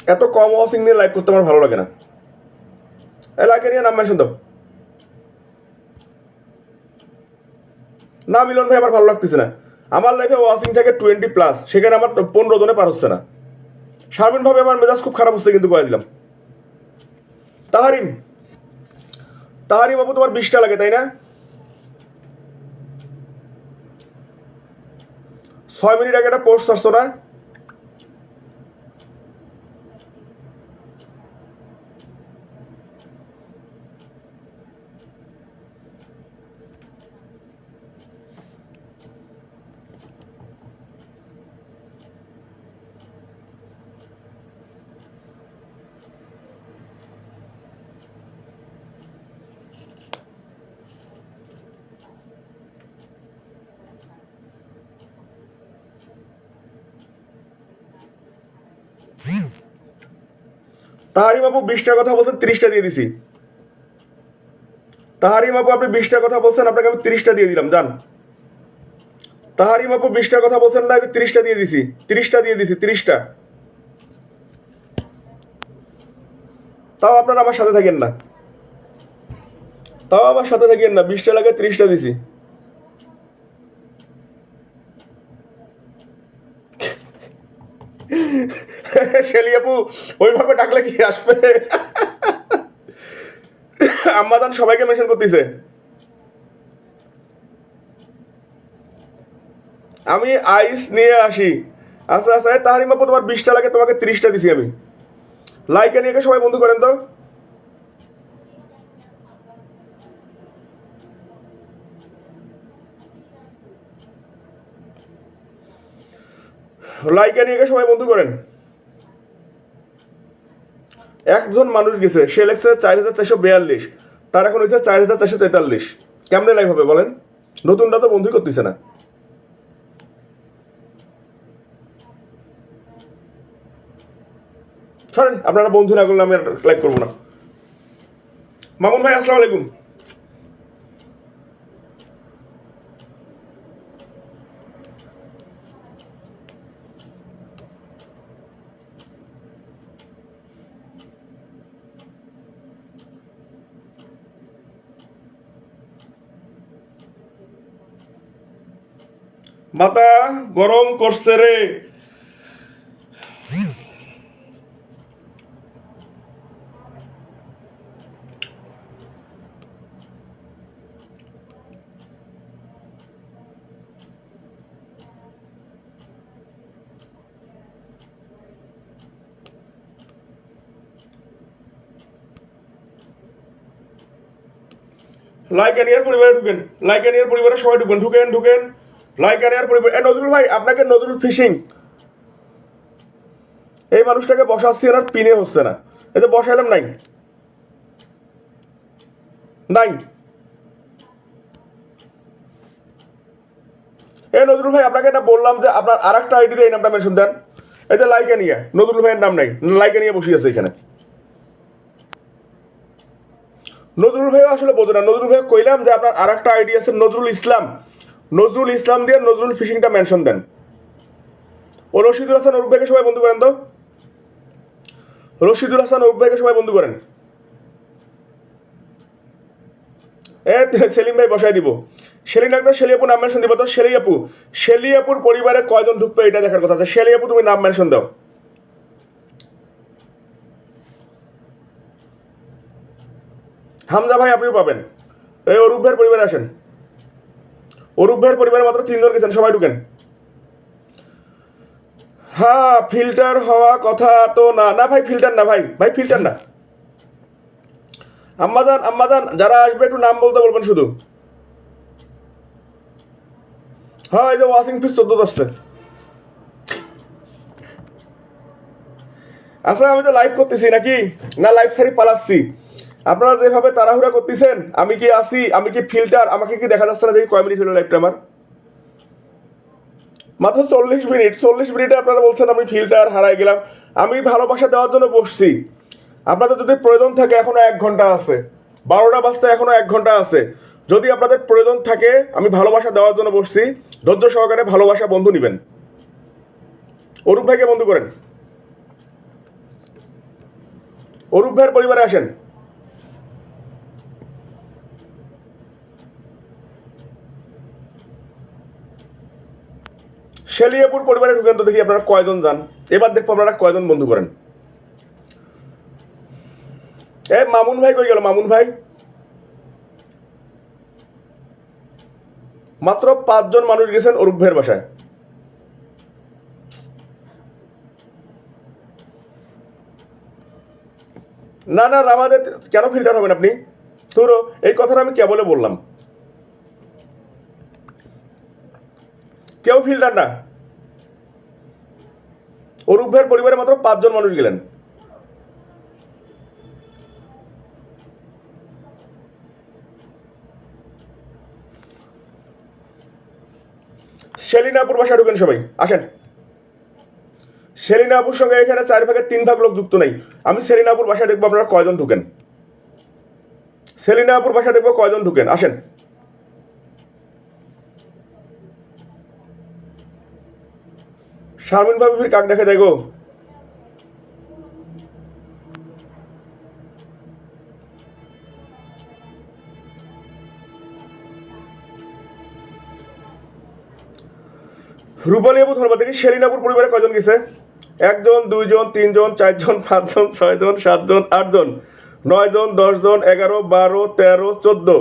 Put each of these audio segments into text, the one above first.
এত কম ওয়াচিং নিয়ে লাইভ করতে আমার ভালো লাগে না। লাইকে নিয়ে নাম মেনশন দাও না। মিলন ভাই আমার ভালো লাগতেছে না। আমার লাইফে ওয়াচিং থেকে 20+, সেখানে আমার 15 জনে পার হচ্ছে না। শারমিন ভাবে আমার মেজাজ খুব খারাপ হচ্ছে, কিন্তু কয়ে দিলাম। তাহারিম তাহারিম বাবু তোমার 20টা লাগে তাই না? 6 মিনিট আগে একটা পোস্ট আসতো না? তাহারিম বাবু 20টার কথা বলছেন, 30টা দিয়ে দিছি। তাহারিম বাবু আপনি 20টার কথা বলছেন, আপনাকে আমি 30টা দিয়ে দিলাম, যান। তাহারিম বাবু 20টার কথা বলছেন না, 30টা দিয়ে দিছি, 30টা দিয়ে দিছি, 30টা। তাও আপনারা আমার সাথে থাকেন না, তাও আমার সাথে থাকেন না। 20টা লাগে, 30টা দিছি। শেলি আপু ওইভাবে ডাকলে কি আসবে? আম্মাদান সবাইকে মেনশন করতেছে। আমি আইস নিয়ে আসি। আচ্ছা আচ্ছা, তাহারিম আপু তোমার 20টা লাগে, তোমাকে 30টা দিছি আমি। লাইকে নিয়ে সবাই বন্ধু করেন তো। লাইকে নিয়ে সবাই বন্ধু করেন। একজন মানুষ গেছে, সে লেগছে 4442, তার এখন হয়েছে 4443। কেমনে লাইভ হবে বলেন? নতুনটা তো বন্ধুই করতেছে না। ছাড়েন, আপনারা বন্ধু না করলে আমি আর লাইভ করবো না। মামুন ভাই আসসালামু আলাইকুম। মাথা গরম করছে রে। লাইকানিয়ার পরিবারে ঢুকেন, লাইকানিয়ার পরিবারে সবাই ঢুকেন, ঢুকেন ঢুকেন। লাইকানিয়ার পরিবার। নজরুল ভাই, আপনাকে নজরুল ফিশিং, এই মানুষটাকে বসাচ্ছি আর পিনে হচ্ছে না। এই যে বসাইলাম, নাই নাই। এই নজরুল ভাই, আপনাকে এটা বললাম যে আপনার আর একটা আইডিতে এই নামটা মেনশন দেন। এই যে লাইকানিয়া, নজরুল ভাইয়ের নাম নাই, লাইকানিয়া বসিয়েছে এখানে। নজরুল ভাইও আসলে বোঝে না। নজরুল ভাই কইলাম যে আপনার আর একটা আইডি আছে নজরুল ইসলাম, নজরুল ইসলাম দিয়ে নজরুল ফিশিংটা মেনশন দেন। ও রশিদুল হাসান অরূপ ভাইকে সবাই বন্ধু করেন তো। রশিদুল হাসান অরূপ ভাইকে সবাই বন্ধু করেন। সেলিম ভাই বসাই দিব। শেলি ডাক্তার শেলি আপু নাম মেনশন দিব তো। শেলি আপু, শেলি আপুর পরিবারে কয়জন ঢুকবে এটা দেখার কথা আছে। শেলি আপু তুমি নাম মেনশন দাও। হামজা ভাই আপনিও পাবেন। এই অরূপ ভাইয়ের পরিবারে আসেন। অরূপ ভাইয়ের পরিবারে মাত্র 3 জন গেছেন, সবাই ঢুকেন। হ্যাঁ, ফিল্টার হওয়া কথা তো না। না ভাই ফিল্টার না, ভাই ভাই ফিল্টার না। আম্মাজান আম্মাজান যারা আসবে একটু নাম বলতে বলবেন শুধু। হ্যাঁ, এই যে ওয়াশিং ফিস 14 আসছে। আচ্ছা, আমি তো লাইভ করতেছি নাকি না লাইভ সারি পালাচ্ছি? আপনারা যেভাবে তাড়াহুড়া করতেছেন, আমি কি আসি, আমি কি ফিল্টার, আমাকে কি দেখা যাচ্ছে না? দেখি কয় মিনিট হলো লাইভটা আমার। মাত্র 40 মিনিট। 40 মিনিটে আপনারা বলছেন আমি ফিল্টার হারাই গেলাম। আমি ভালোবাসা দেওয়ার জন্য বসছি। আপনাদের যদি প্রয়োজন থাকে, এখনো 1 ঘন্টা আছে। 12টা বাজতে এখনো 1 ঘন্টা আছে। যদি আপনাদের প্রয়োজন থাকে, আমি ভালোবাসা দেওয়ার জন্য বসছি। ধৈর্য সহকারে ভালোবাসা বন্ধু নেবেন। অরূপ ভাইকে বন্ধু করেন। অরূপ ভাইয়ের পরিবারে আসেন। শেলিয়াপুর পরিবারে ঢুকেন তো দেখি আপনারা কয়জন যান, এবার দেখবো আপনারা কয়জন বন্ধু করেন। মামুন ভাই কই গেল? মামুন ভাই মাত্র 5 জন মানুষ গেছেন অরূপ ভাইয়ের বাসায়। না না, আমাদের কেন ফিল্টার হবেন আপনি? ধরো এই কথাটা আমি কেবলে বললাম, কেউ ফিল্টার না। অরূপ ভাইয়ের পরিবারে মাত্র 5 জন মানুষ গেলেন। সেলিনাপুর বাসায় ঢুকেন সবাই, আসেন। সেলিনাপুর সঙ্গে এখানে 4 ভাগের 3 ভাগ লোক যুক্ত নেই। আমি সেলিনাপুর বাসায় দেখবো আপনারা কয়জন ঢুকেন। সেলিনাপুর বাসায় দেখবো কয়জন ঢুকেন, আসেন। শারমিন ভাবি ফির কাক দেখে দেখো। রূপালী আপু ধন্যবাদ। দেখি সেলিনাপুর পরিবারে কয়জন গেছে? 1 জন, 2 জন, 3 জন, 4 জন, 5 জন, 6 জন, 7 জন, 8 জন, 9 জন, 10 জন, 11, 12, 13, 14,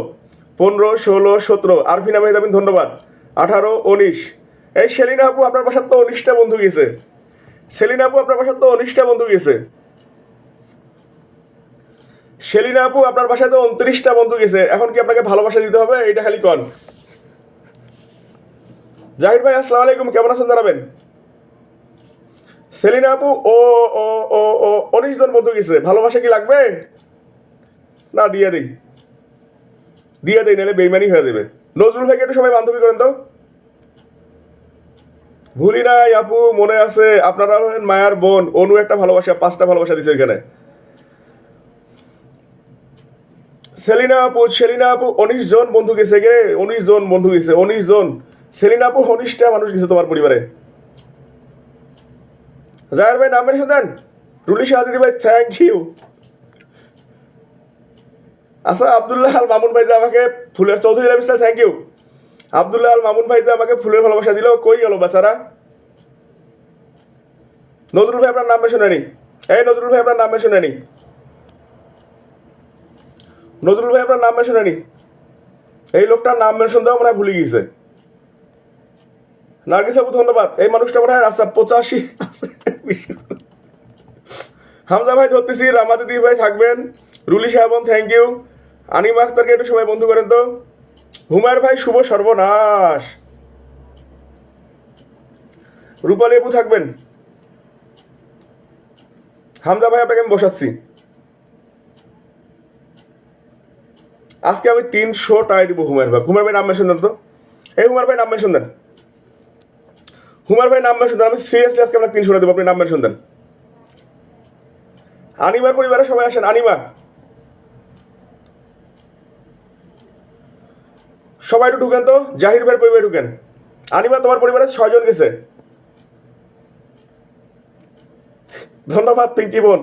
15, 16, 17। আরফিনা মেহজাবিন ধন্যবাদ। 18, 19। এই সেলিনা আপু আপনার বাসার তো 19টা বন্ধু গেছে। সেলিনা আপু আপনার বাসার তো 19টা বন্ধু গেছে। সেলিনা আপু আপনার বাসায় তো 29টা বন্ধু গেছে। এখন কি আপনাকে ভালোবাসা দিতে হবে? এটা খালি কন। জাহির ভাই আসসালামু আলাইকুম, কেমন আছেন জানাবেন। সেলিনা আপু ও ও ও ও 19 জন বন্ধু গেছে। ভালোবাসা কি লাগবে? না, দিয়ে দিই, নাহলে বেইমানি হয়ে যাবে। নজরুল ভাইকে একটু সবাই বান্ধবী করেন তো। ভুলি নাই আপু, মনে আছে, আপনারা হলেন মায়ার বোন। অনু একটা ভালোবাসা, 5টা ভালোবাসা দিছে এখানে। সেলিনা আপু 19 জন বন্ধু গেছে গে, 19 জন বন্ধু গেছে, 19 জন। সেলিনা আপু 19টা মানুষ গেছে তোমার পরিবারে। জাহের ভাই নাম মেনশন দেন। রুলি শাহ দিদি ভাই থ্যাংক ইউ। আচ্ছা, আব্দুল্লাহ আল মামুন ভাই যে আমাকে ফুলের, Chowdhury lifestyle thank you. Abdullah Al Mamun ভাই যে আমাকে ফুলের ভালোবাসা দিল, কই গেল বেচারা? নজরুল ভাই আপনার নাম মেনশন নেই। এই নজরুল ভাই আপনার নাম মেনশন নেই। নজরুল ভাই আপনার নাম মেনশন নেই। এই লোকটার নাম মেনশন দেওয়া মনে হয় ভুলে গিয়েছে। নার্গিস আপু ধন্যবাদ। এই মানুষটা মনে হয় আচ্ছা 85 হামজা ভাই ধরতেছি। রামা দিদি ভাই থাকবেন। রুলি সাহেবন থ্যাংক ইউ। আনিমা আক্তারকে একটু সবাই বন্ধু করেন তো। হুমায়ুর ভাই শুভ সর্বনাশ। রূপালী আপু থাকবেন। হামজা ভাই আপনাকে আমি বসাচ্ছি। আজকে আমি 300 টাকা দিব হুমায়ুর ভাই। হুমায়ুর ভাই নাম মেনশন দেন তো। এই হুমায়ুর ভাই নাম মেনশন দেন। হুমায়ুর ভাই নাম মেনশন দেন। আমি সিরিয়াসলি আজকে আপনাকে 300 টাকা দেবো, আপনি নাম মেনশন দেন। আনিমার পরিবারে সবাই আসেন। আনিমা সবাই একটু ঢুকেন তো। জাহির ভাইয়ের পরিবারে ঢুকেন। আনিমা তোমার পরিবারে 6 জন গেছে। ধন্যবাদ পিঙ্কি বোন।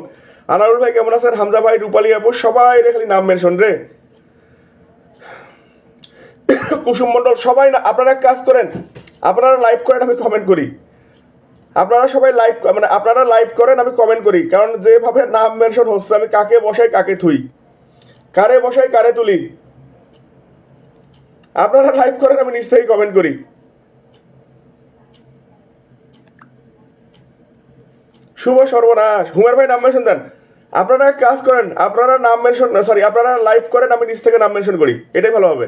আনারুল ভাই কেমন আছেন? হামজা ভাই, রূপালী আপু, সবাই রে খালি নাম মেনশন রে। কুসুম মন্ডল সবাই না। আপনারা এক কাজ করেন, আপনারা লাইভ করেন, আমি কমেন্ট করি। আপনারা সবাই লাইভ, মানে আপনারা লাইভ করেন, আমি কমেন্ট করি। কারণ যেভাবে নাম মেনশন হচ্ছে, আমি কাকে বসাই কাকে থুই, কারে বসাই কারে তুলি। আপনারা লাইভ করেন, আমি নিজ থেকেই কমেন্ট করি। শুভ সর্বনাশ। হুমার ভাই নাম মেনশন দেন। আপনারা এক কাজ করেন, আপনারা নাম মেনশন, সরি, আপনারা লাইভ করেন, আমি নিজ থেকে নাম মেনশন করি, এটাই ভালো হবে।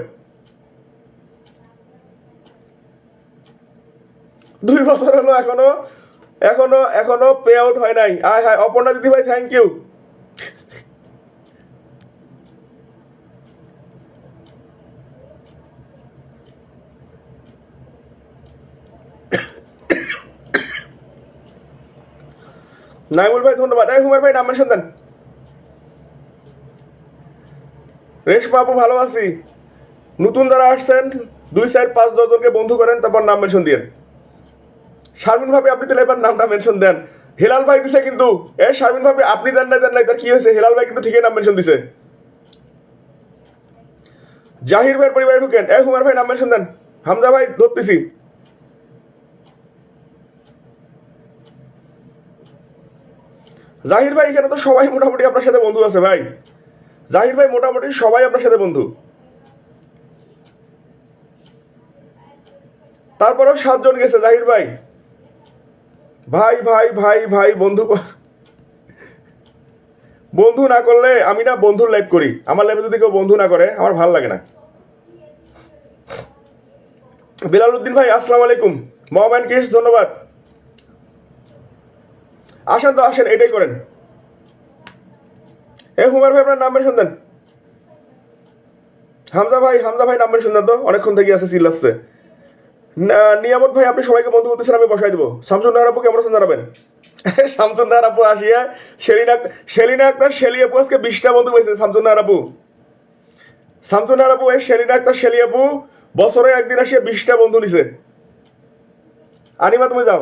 2 বছর হলো, এখনো এখনো এখনো পে আউট হয় নাই। আয় হায়, অপর্ণা দিদি ভাই থ্যাংক ইউ। নাইমুল ভাই ধন্যবাদ। এই হুমার ভাই নাম মেনশন দেন। রেশমা আপু ভালো আছি। নতুন যারা আসছেন 2, 4, 5, 10 জনকে বন্ধু করেন, তারপর নাম মেনশন দিয়েন। শারমিন ভাবে আপনি তাহলে এবার নামটা মেনশন দেন। হেলাল ভাই দিছে কিন্তু, শারমিন ভাবি আপনি দেন নাই তার কি হয়েছে? হেলাল ভাই কিন্তু ঠিকই নাম মেনশন দিছে। জাহির ভাইয়ের পরিবারে ঢুকেন, হুমার ভাই নাম মেনশন দেন। হামজা ভাই ধরতেছি। জাহির ভাই এখানে তো সবাই মোটামুটি আপনার সাথে বন্ধু আছে ভাই। জাহির ভাই মোটামুটি সবাই আপনার সাথে বন্ধু। তারপরেও 7 জন গেছে জাহির ভাই। ভাই ভাই ভাই ভাই বন্ধু বন্ধু না করলে আমি না বন্ধুর লাইভ করি, আমার লাইভে যদি কেউ বন্ধু না করে আমার ভালো লাগে না। বিলাল উদ্দিন ভাই আসসালামু আলাইকুম। মোহাম্মদ কিস ধন্যবাদ। আসেন তো আসেন, এটাই করেন। হুমার ভাই আপনার নাম মেনশন দেন। হামজা ভাই নাম মেনশন দেন তো, অনেকক্ষণ থেকে আছে চিল্লাচ্ছে। নিয়ামত ভাই আপনি সবাইকে বন্ধু করতেছেন, আমি বসাই দেবো। শামসুন নাহার আপু কেমন আছেন জানাবেন। শামসুন নাহার আপু আসিয়া সেলিনা আক্তার শেলি আপু আজকে 20টা বন্ধু পেয়েছে। শামসুন নাহার আপু এই সেলিনা আক্তার শেলি আপু বছরে একদিন আসিয়া 20টা বন্ধু নিছে। আনিমা তুমি যাও,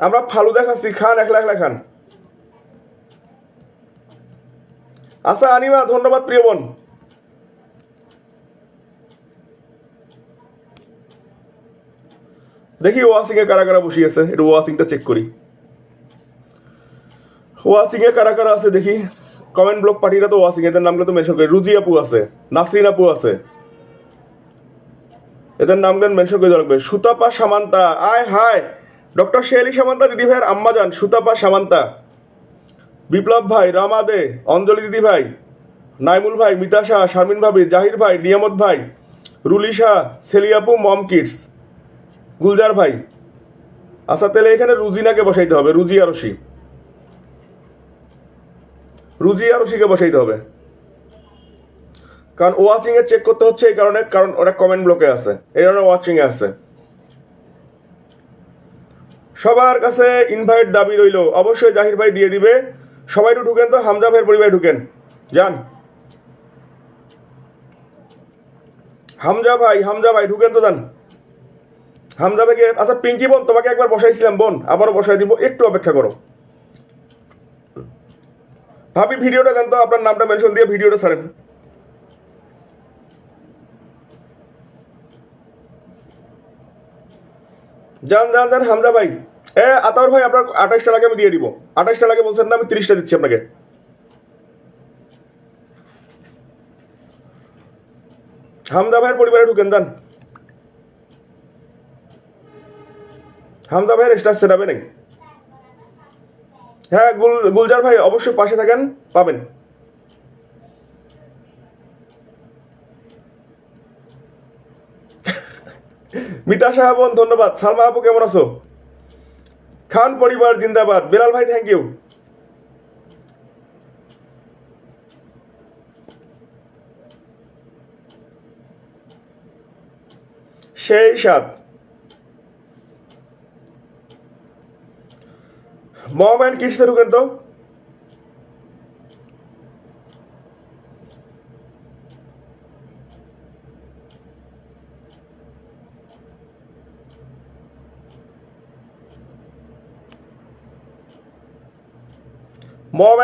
আমরা ফালুদা খাচ্ছি, খান একলা খান। আচ্ছা আনিমা ধন্যবাদ প্রিয় বোন। দেখি ওয়াচিং এ কারা কারা বসিয়েছে, একটু ওয়াচিংটা চেক করি। ওয়াচিং এ কারা কারা আছে দেখি। কমেন্ট ব্লক পার্টিরা তো ওয়াচিং, এদের নামগুলো তো মেনশন করি। রুজি আপু আছে, নাসরিন আপু আছে, এদের নামগুলো মেনশন করে রাখবে। সুতাপা সামান্তা, আয় হায় ডক্টর শেলি সামান্তা দিদি ভাইয়ের আম্মাজান সুতাপা সামান্তা, বিপ্লব ভাই, রামা দে, অঞ্জলি দিদি ভাই, নাইমুল ভাই, মিতা শাহ, শারমিন ভাবি, জাহির ভাই, নিয়ামত ভাই, রুলি শাহ, সেলিয়াপু, মম কিডস, গুলজার ভাই। আচ্ছা তাহলে এখানে রুজিনাকে বসাইতে হবে, রুজি আরশিকে বসাইতে হবে, কারণ ওয়াচিং এ চেক করতে হচ্ছে এই কারণে, কারণ ওরা কমেন্ট ব্লকে আছে, এই কারণে ওয়াচিং এ আছে। সবার কাছে ইনভাইট দাবি রইল, অবশ্যই জাহির ভাই দিয়ে দিবে। সবাই একটু ঢুকেন তো, হামজা ভাইয়ের পরিবারে ঢুকেন যান। হামজা ভাই ঢুকেন তো যান। হামজা ভাইকে, আচ্ছা পিঙ্কি বোন তোমাকে একবার বসাইছিলাম বোন, আবারও বসাই দিব, একটু অপেক্ষা করো। ভাবি ভিডিওটা দেন তো, আপনার নামটা মেনশন দিয়ে ভিডিওটা ছাড়েন। যান হামজা ভাই। আতাউর ভাই আপনার 28টা লাগে আমি দিয়ে দিব। 28টা লাগে বলছেন না, আমি 30টা দিচ্ছি আপনাকে। হামজা ভাইয়ের পরিবারে ঢুকেন যান। হামজা ভাইয়ের স্টার সেট হবে নাকি? হ্যাঁ গুলজার ভাই অবশ্যই পাশে থাকেন, পাবেন। মিতা সাহাবন ধন্যবাদ। সালমা আপু কেমন আছো? খান পরিবার জিন্দাবাদ। বেলাল ভাই থ্যাংক ইউ। সেই সাত মম অ্যান্ড কিডসে ঢুকেন তো। মম